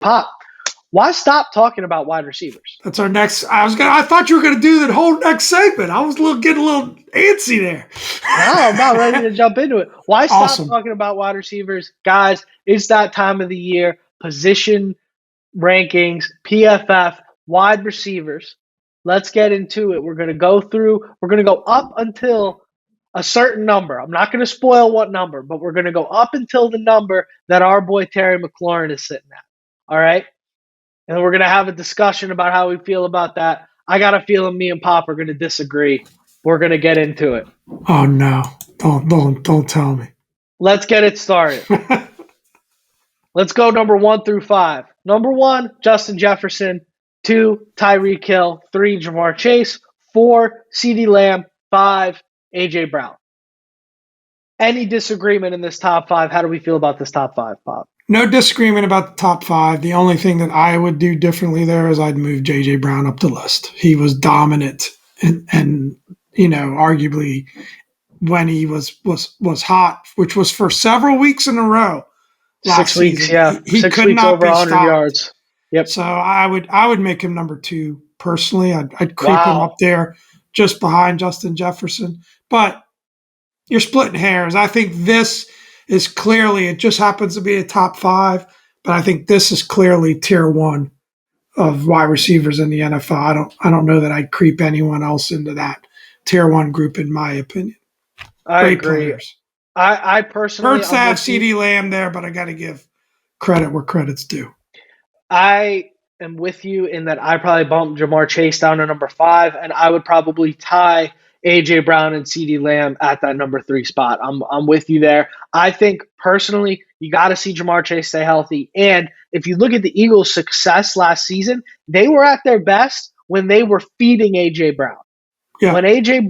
Pop, why stop talking about wide receivers? That's our next. I thought you were gonna do the whole next segment. I was getting a little antsy there. No, I'm about ready to jump into it. Why stop Awesome. talking about wide receivers? Guys, it's that time of the year. Position rankings, PFF, wide receivers. Let's get into it. We're going to go up until a certain number. I'm not going to spoil what number, but we're going to go up until the number that our boy Terry McLaurin is sitting at. All right? And we're going to have a discussion about how we feel about that. I got a feeling me and Pop are going to disagree. We're going to get into it. Oh no. Don't tell me. Let's get it started. Let's go number 1 through 5. Number 1, Justin Jefferson. 2, Tyreek Hill. 3, Jamar Chase. 4, CeeDee Lamb. 5, A.J. Brown. Any disagreement in this top 5? How do we feel about this top 5, Pop? No disagreement about the top 5. The only thing that I would do differently there is I'd move J.J. Brown up the list. He was dominant and arguably when he was hot, which was for several weeks in a row. 6 weeks, season. yeah. He 6 could weeks not over be 100 stopped. yards. Yep. So I would make him number 2 personally. I'd creep him up there just behind Justin Jefferson. But you're splitting hairs. I think this is clearly, it just happens to be a top 5, but I think this is clearly tier 1 of wide receivers in the NFL. I don't know that I'd creep anyone else into that tier 1 group, in my opinion. I Great agree. players. I personally Hurts to have CeeDee Lamb there, but I got to give credit where credit's due. I am with you in that I probably bumped Jamar Chase down to number 5, and I would probably tie A.J. Brown and CeeDee Lamb at that number 3 spot. I'm with you there. I think personally you got to see Jamar Chase stay healthy. And if you look at the Eagles' success last season, they were at their best when they were feeding A.J. Brown. Yeah.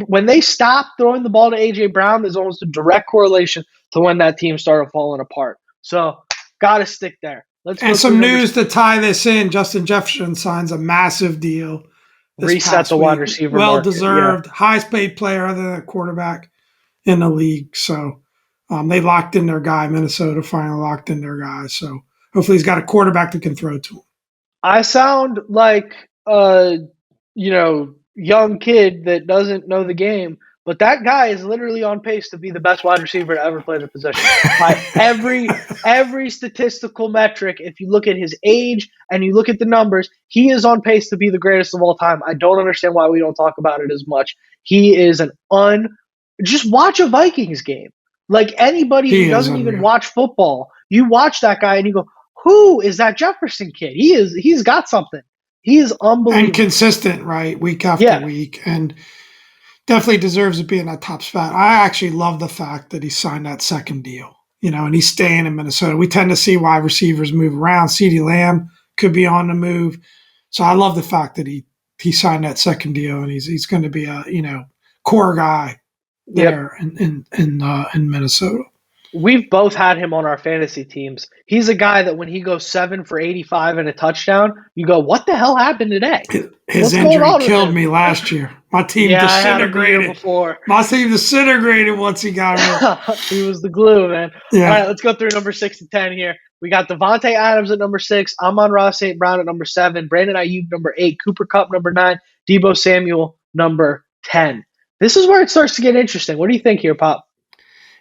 When they stopped throwing the ball to A.J. Brown, there's almost a direct correlation to when that team started falling apart. So got to stick there. And some news to tie this in: Justin Jefferson signs a massive deal. Reset the wide receiver market. Well deserved, highest paid player other than a quarterback in the league. So they locked in their guy. Minnesota finally locked in their guy. So hopefully he's got a quarterback that can throw to him. I sound like young kid that doesn't know the game, but that guy is literally on pace to be the best wide receiver to ever play the position. By every statistical metric, if you look at his age and you look at the numbers, he is on pace to be the greatest of all time. I don't understand why we don't talk about it as much. He is just watch a Vikings game. Like anybody who doesn't even watch football, you watch that guy and you go, who is that Jefferson kid? He's got something. He is unbelievable. And consistent, right? Week after week. And definitely deserves to be in that top spot. I actually love the fact that he signed that second deal, and he's staying in Minnesota. We tend to see wide receivers move around. CeeDee Lamb could be on the move. So I love the fact that he signed that second deal and he's going to be a, core guy there in Minnesota. We've both had him on our fantasy teams. He's a guy that when he goes 7 for 85 and a touchdown, you go, what the hell happened today? His injury killed me last year. My team disintegrated. My team disintegrated once he got hurt. He was the glue, man. Yeah. All right, let's go through number 6 to 10 here. We got Devontae Adams at number 6, Amon-Ra St. Brown at number 7, Brandon Ayuk number 8, Cooper Kupp number 9, Deebo Samuel number 10. This is where it starts to get interesting. What do you think here, Pop?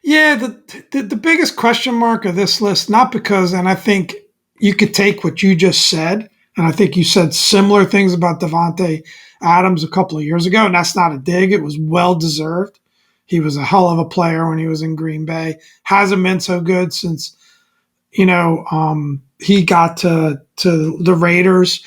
Yeah, the biggest question mark of this list, not because, and I think you could take what you just said, and I think you said similar things about Devontae Adams a couple of years ago, and that's not a dig. It was well-deserved. He was a hell of a player when he was in Green Bay. Hasn't been so good since, he got to the Raiders.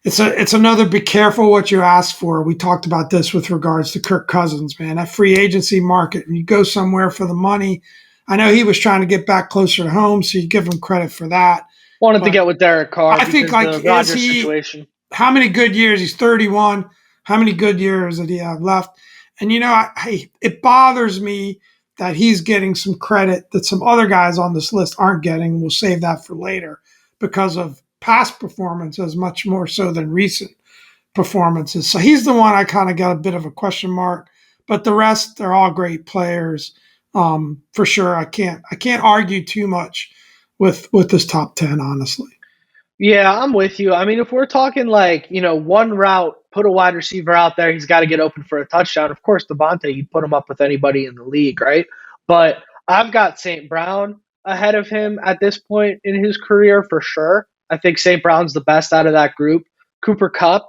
It's another be careful what you ask for. We talked about this with regards to Kirk Cousins, man. That free agency market, and you go somewhere for the money. I know he was trying to get back closer to home, so you give him credit for that. Wanted to get with Derek Carr. I think the Rodgers situation. How many good years? He's 31. How many good years did he have left? And it bothers me that he's getting some credit that some other guys on this list aren't getting. We'll save that for later because of past performances much more so than recent performances. So he's the one I kind of got a bit of a question mark, but the rest, they're all great players. For sure. I can't argue too much with this top 10, honestly. Yeah, I'm with you. I mean, if we're talking like, one route, put a wide receiver out there, he's got to get open for a touchdown. Of course, Devontae, you'd put him up with anybody in the league, right? But I've got St. Brown ahead of him at this point in his career for sure. I think St. Brown's the best out of that group. Cooper Cup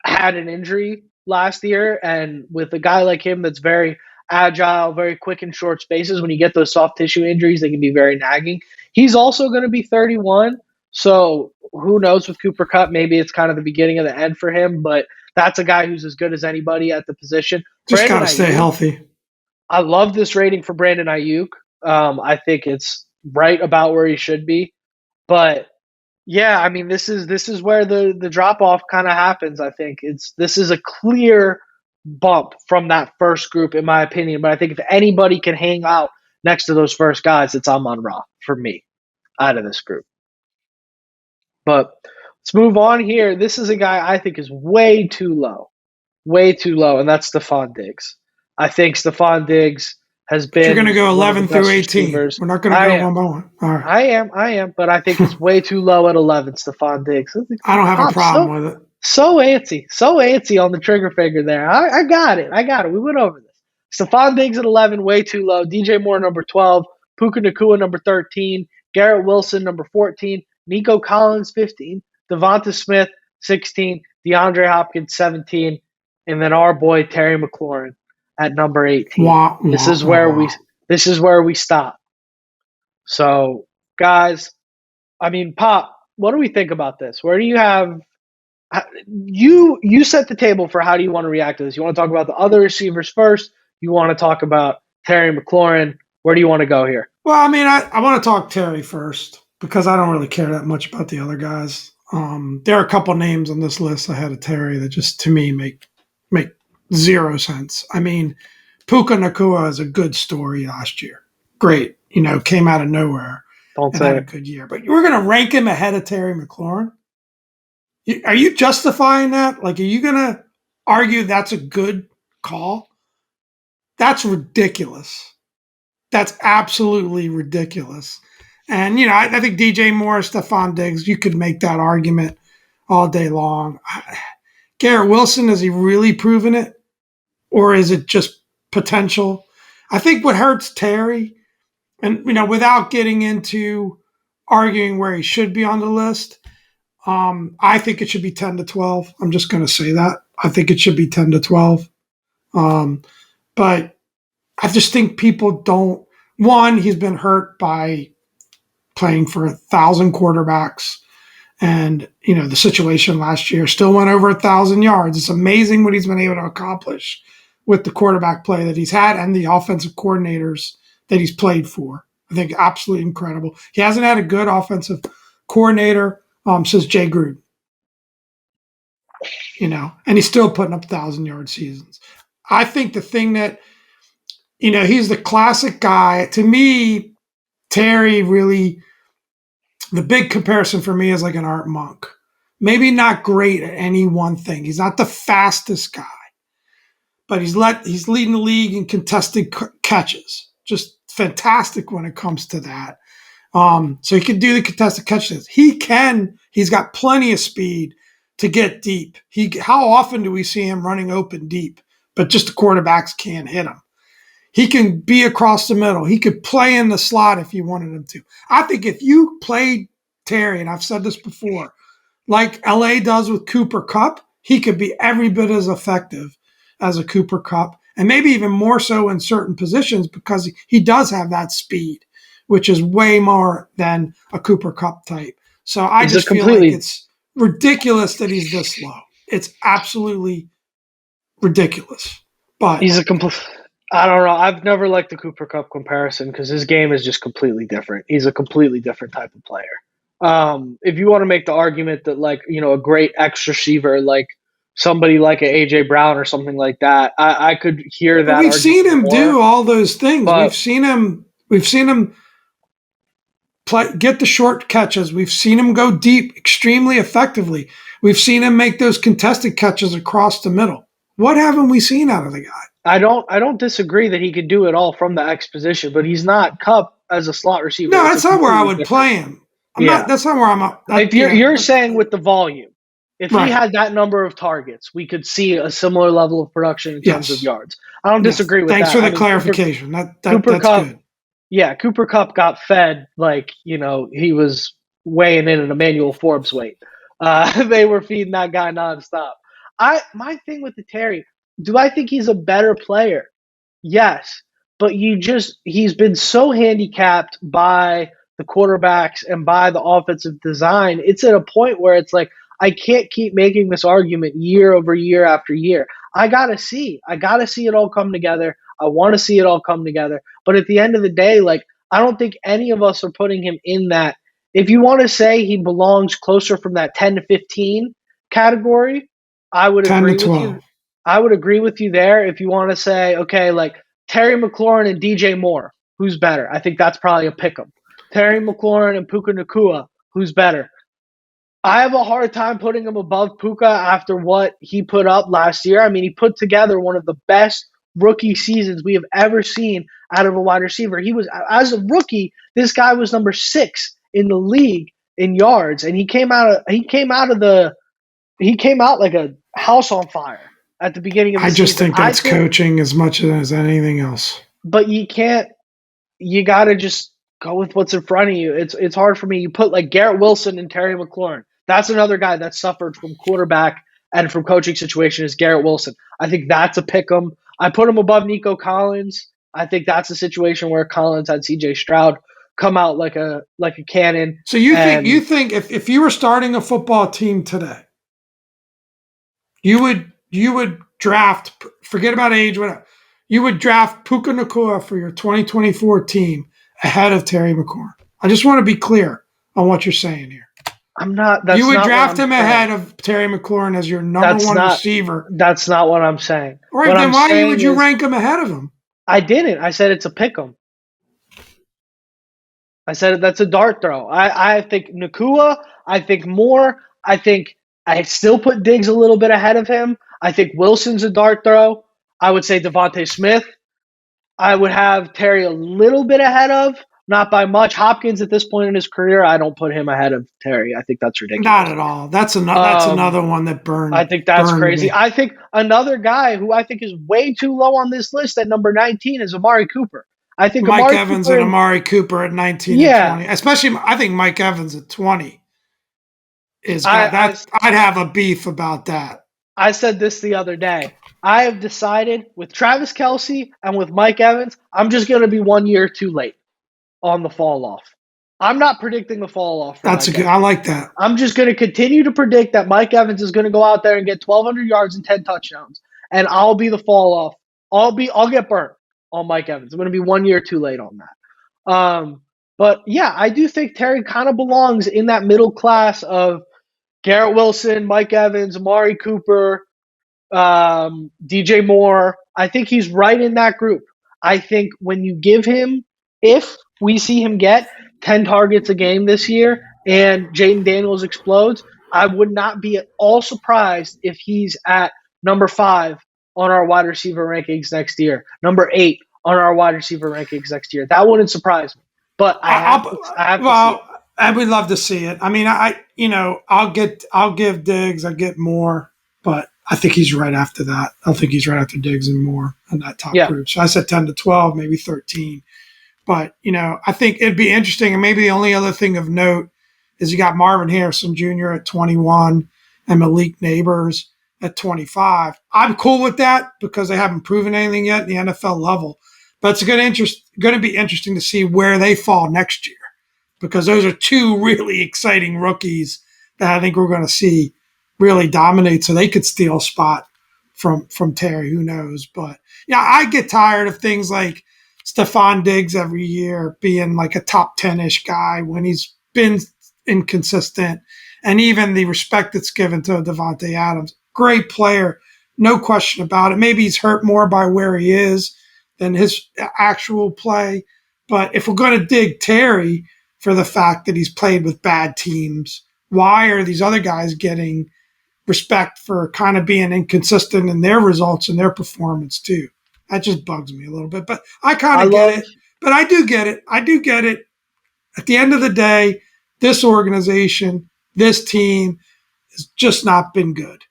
had an injury last year, and with a guy like him that's very agile, very quick in short spaces, when you get those soft tissue injuries, they can be very nagging. He's also going to be 31, so who knows with Cooper Cup? Maybe it's kind of the beginning of the end for him, but that's a guy who's as good as anybody at the position. Just got Brandon to stay Ayuk, healthy. I love this rating for Brandon Ayuk. I think it's right about where he should be, but yeah, I mean this is where the drop off kind of happens. I think this is a clear bump from that first group in my opinion. But I think if anybody can hang out next to those first guys, it's Amon Ra for me out of this group. But let's move on here. This is a guy I think is way too low, and that's Stephon Diggs. I think Stephon Diggs has But you're going to been go one of the 11 through best 18. receivers. We're not going to I go am. one by one. All right. I am, but I think it's way too low at 11, Stephon Diggs. I don't have a Pop, problem with it. so antsy on the trigger finger there. I got it. We went over this. Stephon Diggs at 11, way too low. DJ Moore, number 12. Puka Nakua, number 13. Garrett Wilson, number 14. Nico Collins, 15. Devonta Smith, 16. DeAndre Hopkins, 17. And then our boy Terry McLaurin at number 18. Wah, This wah, is wah, where we wah. this is where we stop. So, guys, I mean, Pop, what do we think about this? Where do you have you set the table for how do you want to react to this? You want to talk about the other receivers first? You want to talk about Terry McLaurin? Where do you want to go here? Well, I mean, I want to talk Terry first because I don't really care that much about the other guys. There are a couple names on this list ahead of Terry that just to me make zero sense. I mean, Puka Nakua is a good story last year. Great, came out of nowhere Don't and had say a it. good year. But you were going to rank him ahead of Terry McLaurin? Are you justifying that? Like, are you going to argue that's a good call? That's ridiculous. That's absolutely ridiculous. And, I think DJ Moore, Stephon Diggs, you could make that argument all day long. Garrett Wilson, has he really proven it? Or is it just potential? I think what hurts Terry, and, without getting into arguing where he should be on the list, I think it should be 10 to 12. I'm just going to say that. I think it should be 10 to 12. But I just think people don't. One, he's been hurt by playing for 1,000 quarterbacks. And, the situation last year still went over 1,000 yards. It's amazing what he's been able to accomplish with the quarterback play that he's had and the offensive coordinators that he's played for. I think absolutely incredible. He hasn't had a good offensive coordinator since Jay Gruden, and he's still putting up 1,000-yard seasons. I think the thing that, he's the classic guy. To me, Terry really, the big comparison for me is like an Art Monk. Maybe not great at any one thing. He's not the fastest guy, but he's leading the league in contested catches. Just fantastic when it comes to that. So he can do the contested catches. He's got plenty of speed to get deep. How often do we see him running open deep? But just the quarterbacks can't hit him. He can be across the middle. He could play in the slot if you wanted him to. I think if you played Terry, and I've said this before, like LA does with Cooper Cup, he could be every bit as effective as a Cooper Cup, and maybe even more so in certain positions because he does have that speed, which is way more than a Cooper Cup type. So I He's a just feel like completely it's ridiculous that he's this low. It's absolutely ridiculous. But he's a complete I don't know. I've never liked the Cooper Cup comparison because his game is just completely different. He's a completely different type of player. If you want to make the argument that like a great X receiver like somebody like a AJ Brown or something like that, I could hear but that we've argument seen him more. do all those things. But We've seen him get the short catches. We've seen him go deep extremely effectively. We've seen him make those contested catches across the middle. What haven't we seen out of the guy? I don't disagree that he could do it all from the X position, but he's not Cup as a slot receiver. No, It's a that's not where I completely would different. play him. I'm not. Yeah. That's not where I'm at. If you're saying with the volume, if he right. had that number of targets, we could see a similar level of production in terms of Yes. yards. I don't Yes. disagree with Thanks that. for I the mean, clarification. Cooper That's Cup, good. yeah, Cooper Cup got fed like he was weighing in at Emmanuel Forbes weight. They were feeding that guy nonstop. My thing with the Terry, do I think he's a better player? Yes, but he's been so handicapped by the quarterbacks and by the offensive design. It's at a point where it's like I can't keep making this argument year over year after year. I gotta see it all come together. I want to see it all come together. But at the end of the day, like I don't think any of us are putting him in that. If you want to say he belongs closer from that 10 to 15 category, I would 10 to agree with you. 12. I would agree with you there. If you want to say, okay, like Terry McLaurin and DJ Moore, who's better? I think that's probably a pick 'em. Terry McLaurin and Puka Nakua, who's better? I have a hard time putting him above Puka after what he put up last year. I mean, he put together one of the best rookie seasons we have ever seen out of a wide receiver. He was, as a rookie, this guy was number 6 in the league in yards, and he came out like a house on fire at the beginning of the I just season. think I that's think, coaching as much as anything else. but you can't. You got to just go with what's in front of you. It's hard for me. You put like Garrett Wilson and Terry McLaurin. That's another guy that suffered from quarterback and from coaching situation is Garrett Wilson. I think that's a pick 'em. I put him above Nico Collins. I think that's a situation where Collins had CJ Stroud come out like a cannon. So And you think if you were starting a football team today, you would draft, forget about age, whatever. You would draft Puka Nakua for your 2024 team ahead of Terry McLaurin. I just want to be clear on what you're saying here. I'm not. You That's would not what draft I'm him saying. ahead of Terry McLaurin as your number That's one not. receiver. That's not what I'm saying. All right, What then I'm why saying would you is rank him ahead of him? I didn't. I said it's a pick 'em. I said that's a dart throw. I think Nakua. I think Moore. I think I still put Diggs a little bit ahead of him. I think Wilson's a dart throw. I would say Devontae Smith. I would have Terry a little bit ahead of, not by much. Hopkins at this point in his career, I don't put him ahead of Terry. I think that's Not ridiculous. at all. That's Um, another one that I think that's burned crazy. me. I think another guy who I think is way too low on this list at number 19 is Amari Cooper. I think Mike Amari Evans Cooper and and Amari Cooper at 19 and yeah, 20. Especially I think Mike Evans at 20 is got I that. I'd have a beef about that. I said this the other day. I have decided with Travis Kelce and with Mike Evans, I'm just going to be 1 year too late on the fall off. I'm not predicting the fall off for That's a Mike good. I Evans. like that. I'm just going to continue to predict that Mike Evans is going to go out there and get 1,200 yards and 10 touchdowns, and I'll be the fall off. I'll get burnt on Mike Evans. I'm going to be 1 year too late on that. But yeah, I do think Terry kind of belongs in that middle class of Garrett Wilson, Mike Evans, Amari Cooper, DJ Moore. I think he's right in that group. I think when you give him, if we see him get 10 targets a game this year and Jaden Daniels explodes, I would not be at all surprised if he's at number 5 on our wide receiver rankings next year, number 8 on our wide receiver rankings next year. That wouldn't surprise me. But I have to see it. Well, I would love to see it. I mean, I'll give Diggs, I get more, but I think he's right after that. I think he's right after Diggs and Moore in that top Yeah. group. So I said 10 to 12, maybe 13. But, I think it'd be interesting. And maybe the only other thing of note is you got Marvin Harrison Jr. at 21 and Malik Neighbors at 25. I'm cool with that because they haven't proven anything yet in the NFL level. But it's going to be interesting to see where they fall next year because those are two really exciting rookies that I think we're going to see really dominate. So they could steal a spot from Terry. Who knows? But yeah, I get tired of things like Stephon Diggs every year being like a top 10-ish guy when he's been inconsistent, and even the respect that's given to Devontae Adams. Great player, no question about it. Maybe he's hurt more by where he is than his actual play. But if we're going to dig Terry for the fact that he's played with bad teams, why are these other guys getting respect for kind of being inconsistent in their results and their performance too? That just bugs me a little bit. But I kind of get it. But I do get it. At the end of the day, this organization, this team has just not been good.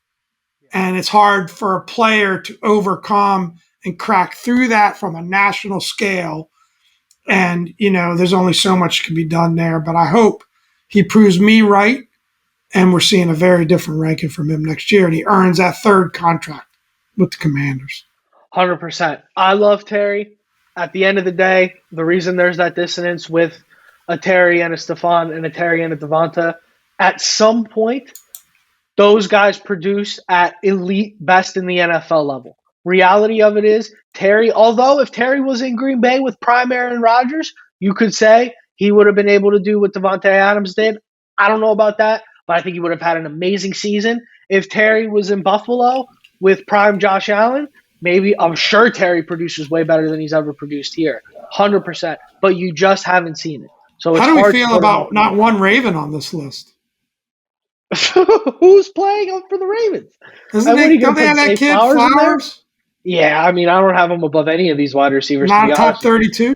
And it's hard for a player to overcome and crack through that from a national scale. And, there's only so much can be done there. But I hope he proves me right. And we're seeing a very different ranking from him next year. And he earns that third contract with the Commanders. 100%. I love Terry. At the end of the day, the reason there's that dissonance with a Terry and a Stephon and a Terry and a Devonta, at some point, those guys produce at elite best in the NFL level. Reality of it is, Terry, although if Terry was in Green Bay with prime Aaron Rodgers, you could say he would have been able to do what Devontae Adams did. I don't know about that, but I think he would have had an amazing season. If Terry was in Buffalo with prime Josh Allen, maybe I'm sure Terry produces way better than he's ever produced here. 100%. But you just haven't seen it. So it's How do we hard feel about not one Raven on this list? Who's playing for the Ravens? Don't they have that kid Flowers? Yeah, I mean, I don't have him above any of these wide receivers. Not to be top 32?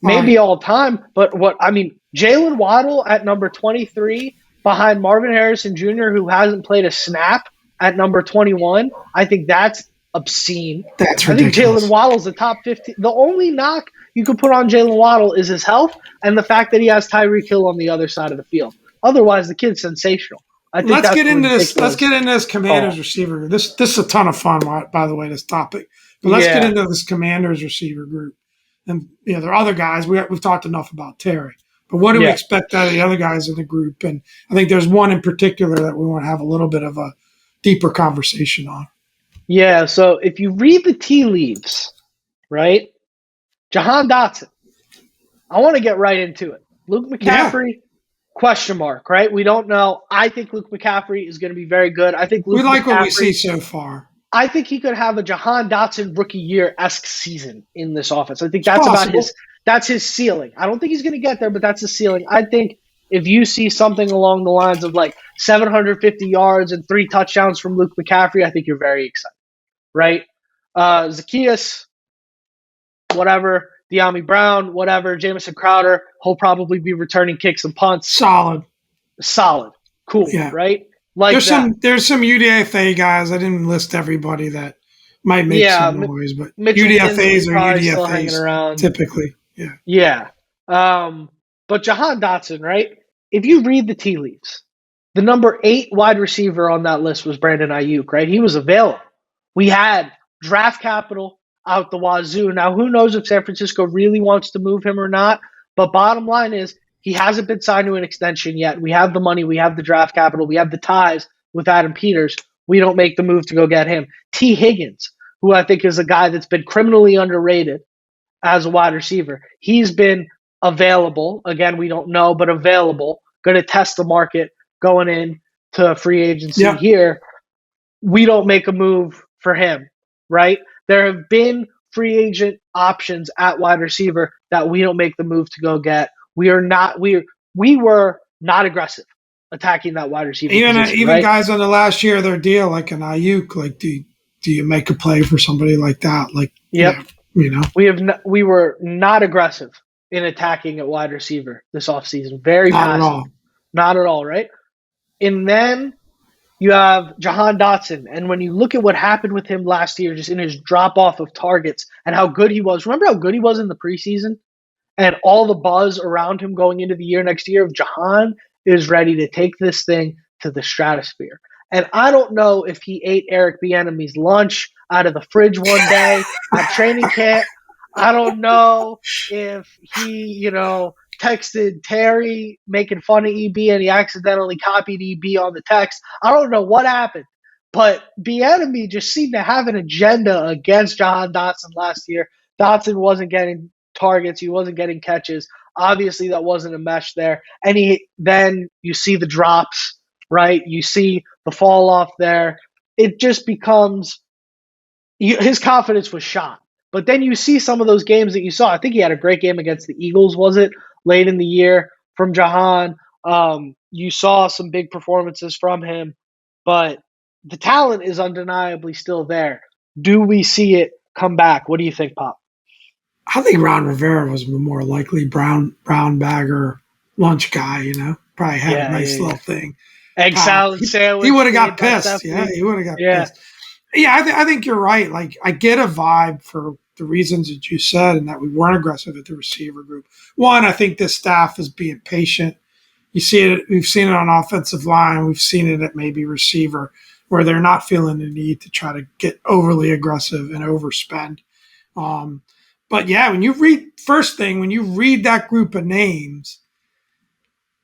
Maybe all time, but Jalen Waddle at number 23 behind Marvin Harrison Jr., who hasn't played a snap at number 21. I think that's obscene. That's ridiculous. I think Jalen Waddle's the top 15. The only knock you could put on Jalen Waddle is his health and the fact that he has Tyreek Hill on the other side of the field. Otherwise, the kid's sensational. Let's get into this Commanders receiver. This is a ton of fun, by the way, this topic. But let's get into this Commanders receiver group. And there are other guys. We've talked enough about Terry. But what do we expect out of the other guys in the group? And I think there's one in particular that we want to have a little bit of a deeper conversation on. Yeah, so if you read the tea leaves, right, Jahan Dotson, I want to get right into it. Luke McCaffrey, question mark, right? We don't know. I think Luke McCaffrey is going to be very good. I think we like what we see so far. I think he could have a Jahan Dotson rookie year-esque season in this offense. I think that's his ceiling. I don't think he's going to get there, but that's his ceiling. I think if you see something along the lines of like 750 yards and 3 touchdowns from Luke McCaffrey, I think you're very excited, right? Zacchaeus, whatever, De'Ami Brown, whatever, Jamison Crowder, he'll probably be returning kicks and punts. Solid. Cool, right? Like there's some UDFA guys. I didn't list everybody that might make some noise, but UDFAs are UDFAs typically. Yeah. But Jahan Dotson, right? If you read the tea leaves, the number 8 wide receiver on that list was Brandon Ayuk, right? He was available. We had draft capital out the wazoo. Now, who knows if San Francisco really wants to move him or not? But bottom line is, he hasn't been signed to an extension yet. We have the money. We have the draft capital. We have the ties with Adam Peters. We don't make the move to go get him. T. Higgins, who I think is a guy that's been criminally underrated as a wide receiver. He's been available. Again, we don't know, but available. Going to test the market going in to free agency here. We don't make a move for him, right? There have been free agent options at wide receiver that we don't make the move to go get. We were not aggressive attacking that wide receiver position, even right? Guys on the last year of their deal, like an Ayuk, like do you make a play for somebody like that? Like, we were not aggressive in attacking at wide receiver this offseason. Very passive. Not at all, right? And then you have Jahan Dotson, and when you look at what happened with him last year, just in his drop off of targets and how good he was. Remember how good he was in the preseason? And all the buzz around him going into the year next year of Jahan is ready to take this thing to the stratosphere. And I don't know if he ate Eric Bieniemy's lunch out of the fridge one day at training camp. I don't know if he, texted Terry making fun of EB and he accidentally copied EB on the text. I don't know what happened. But Bieniemy just seemed to have an agenda against Jahan Dotson last year. Dotson wasn't getting targets. He wasn't getting catches. Obviously, that wasn't a mesh there. And then you see the drops, right? You see the fall off there. It just becomes his confidence was shot. But then you see some of those games that you saw. I think he had a great game against the Eagles, was it? Late in the year from Jahan. You saw some big performances from him. But the talent is undeniably still there. Do we see it come back? What do you think, Pop? I think Ron Rivera was more likely brown bagger lunch guy, probably had a Yeah, nice yeah, little yeah. thing Egg packed. salad He sandwich would have made got by pissed. Yeah, Stephanie. he would have got Yeah. pissed. Yeah, I think you're right. Like, I get a vibe for the reasons that you said, and that we weren't aggressive at the receiver group. One, I think this staff is being patient. You see it. We've seen it on offensive line. We've seen it at maybe receiver, where they're not feeling the need to try to get overly aggressive and overspend. Um, but yeah, when you read when you read that group of names,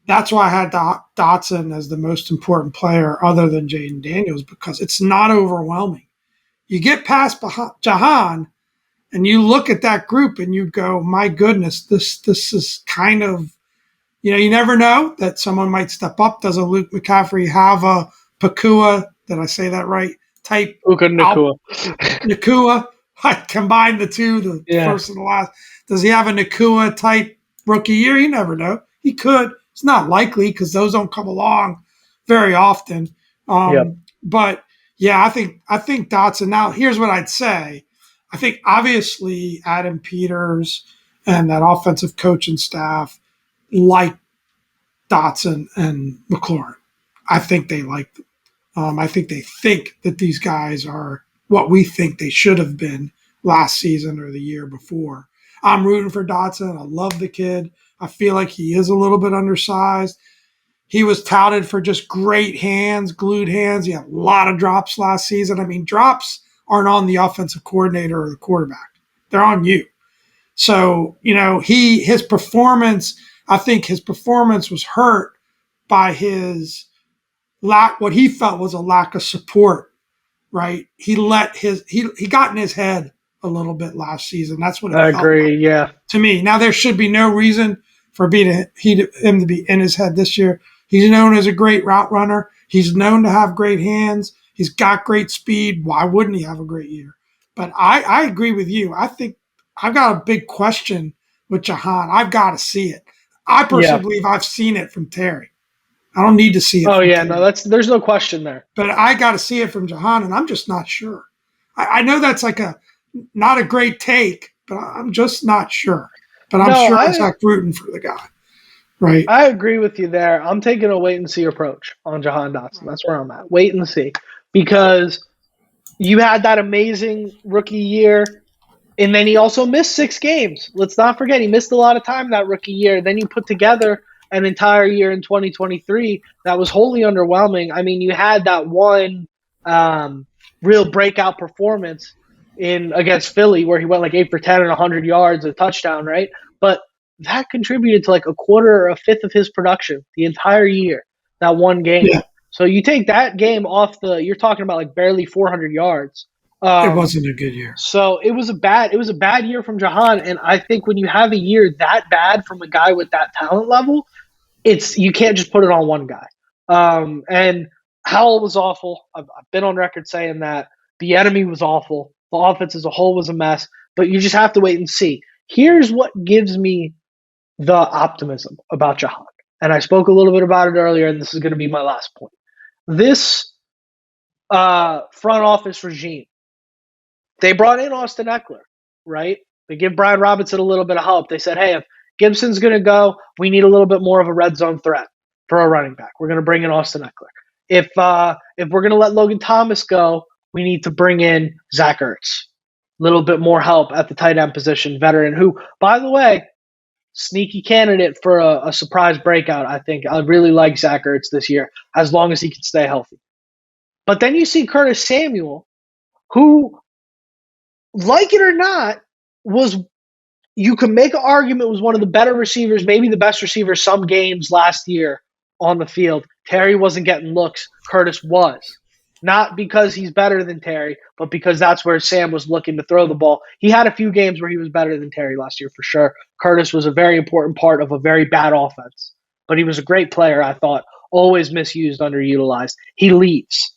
that's why I had Dotson as the most important player other than Jaden Daniels, because it's not overwhelming. You get past Jahan and you look at that group and you go, my goodness, this is kind of, you never know that someone might step up. Does a Luke McCaffrey have a Pakua, did I say that right, type Puka Al Nakua. Nakua? I combined the two, the Yeah. first and the last. Does he have a Nakua type rookie year? You never know. He could. It's not likely because those don't come along very often. Yep. But yeah, I think Dotson. Now, here's what I'd say. I think obviously Adam Peters and that offensive coaching staff like Dotson and McLaurin. I think they like them. I think they think that these guys are what we think they should have been last season or the year before. I'm rooting for Dotson. I love the kid. I feel like he is a little bit undersized. He was touted for just great hands, glued hands. He had a lot of drops last season. I mean, drops aren't on the offensive coordinator or the quarterback. They're on you. So, his performance, I think his performance was hurt by his lack, what he felt was a lack of support, right? He got in his head a little bit last season. That's what it I felt like agree. Yeah. to me. Now, there should be no reason for him to be in his head this year. He's known as a great route runner. He's known to have great hands. He's got great speed. Why wouldn't he have a great year? But I agree with you. I think I've got a big question with Jahan. I've got to see it. I Yeah. personally believe I've seen it from Terry. I don't need to see it Oh from yeah. No, Terry, there's no question there. but I got to see it from Jahan, and I'm just not sure. I know that's like not a great take, but I'm just not sure. But I'm No, sure as I heck rooting for the guy, right? I agree with you there. I'm taking a wait and see approach on Jahan Dotson. Right. That's where I'm at. Wait and see. Because you had that amazing rookie year, and then he also missed 6 games. Let's not forget he missed a lot of time that rookie year. Then you put together an entire year in 2023 that was wholly underwhelming. I mean, you had that one real breakout performance in against Philly where he went like 8 for 10 and 100 yards, a touchdown, right? But that contributed to like a quarter or a fifth of his production the entire year. That one game. Yeah, So you take that game off you're talking about like barely 400 yards. it Um, wasn't a good year. so it was a bad year from Jahan, and I think when you have a year that bad from a guy with that talent level, you can't just put it on one guy. And Howell was awful. I've been on record saying that the enemy was awful. The offense as a whole was a mess. But you just have to wait and see. Here's what gives me the optimism about Jahan, and I spoke a little bit about it earlier, and this is going to be my last point. This front office regime, they brought in Austin Eckler, right? They give Brian Robinson a little bit of help. They said, hey, if Gibson's going to go, we need a little bit more of a red zone threat for a running back. We're going to bring in Austin Eckler. If we're going to let Logan Thomas go, we need to bring in Zach Ertz. A little bit more help at the tight end position, veteran who, by the way, sneaky candidate for a surprise breakout, I think. I really like Zach Ertz this year, as long as he can stay healthy. But then you see Curtis Samuel, who, like it or not, was you can make an argument was one of the better receivers, maybe the best receiver some games last year on the field. Terry wasn't getting looks. Curtis was. Not because he's better than Terry, but because that's where Sam was looking to throw the ball. He had a few games where he was better than Terry last year for sure. Curtis was a very important part of a very bad offense. But he was a great player, I thought. Always misused, underutilized. He leaves.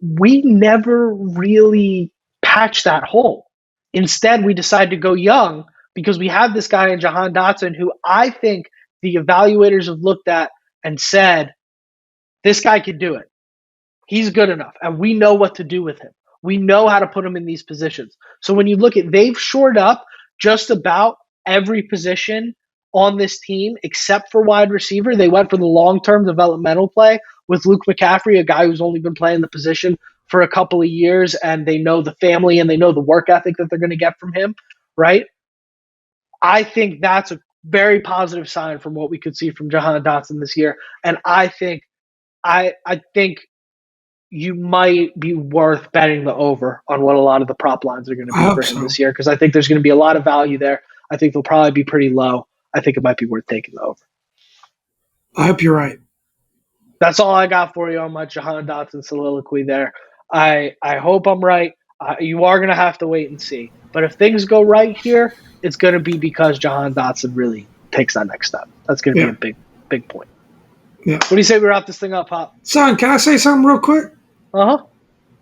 We never really patched that hole. Instead, we decided to go young because we have this guy in Jahan Dotson who I think the evaluators have looked at and said, this guy can do it. He's good enough, and we know what to do with him. We know how to put him in these positions. So when you look at, they've shored up just about every position on this team, except for wide receiver. They went for the long-term developmental play with Luke McCaffrey, a guy who's only been playing the position for a couple of years, and they know the family and they know the work ethic that they're going to get from him, right? I think that's a very positive sign from what we could see from Jahan Dotson this year. And I think you might be worth betting the over on what a lot of the prop lines are going to I be for hope him so. this year because I think there's going to be a lot of value there. I think they'll probably be pretty low. I think it might be worth taking the over. I hope you're right. That's all I got for you on my Jahan Dotson soliloquy there. I hope I'm right. You are going to have to wait and see. But if things go right here, it's going to be because Jahan Dotson really takes that next step. That's going to be Yeah. a big point. Yeah. What do you say we wrap this thing up, Pop? Son, can I say something real quick? Uh-huh.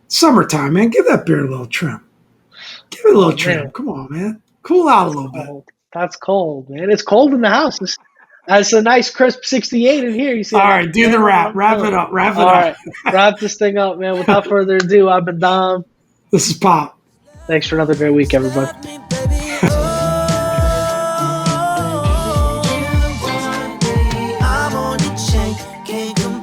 Summertime, man. Give that beer a little trim. Give it a little Oh, trim. man. Come on, man. Cool out a That's little bit. cold. That's cold, man. It's cold in the house. It's a nice crisp 68 in here. You see All that? right, do the wrap. Wrap it up. Wrap it All up. right. Wrap this thing up, man. Without further ado, I've been Dom. This is Pop. Thanks for another great week, everybody. I'm on your chain, can't come